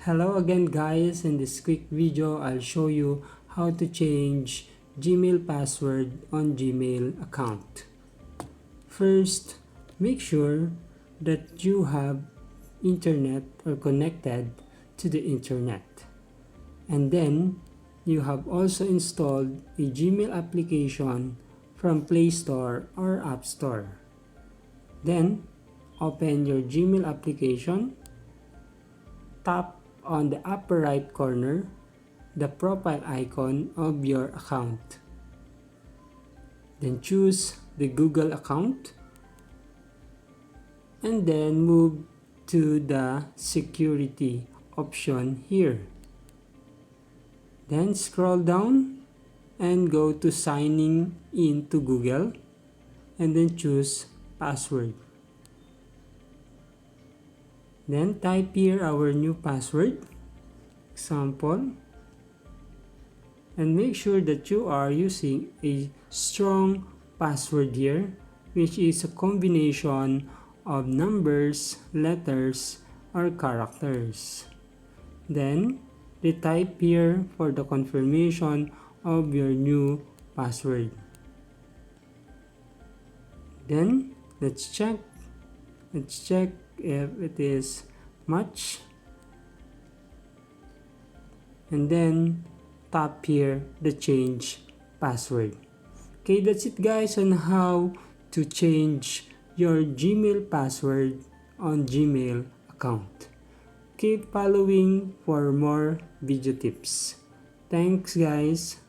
Hello again guys, in this quick video I'll show you how to change Gmail password on Gmail account. First, make sure that you have internet or connected to the internet. And then you have also installed a Gmail application from Play Store or App Store. Then open your Gmail application, tap on the upper right corner the profile icon of your account. Then choose the Google account and then move to the security option here. Then scroll down and go to signing in to Google and then choose password. Then type here our new password, example, and make sure that you are using a strong password here, which is a combination of numbers, letters, or characters. Then retype here for the confirmation of your new password. Then let's check if it is match, and then tap here the change password. Okay, that's it guys on how to change your Gmail password on Gmail account. Keep following for more video tips. Thanks guys.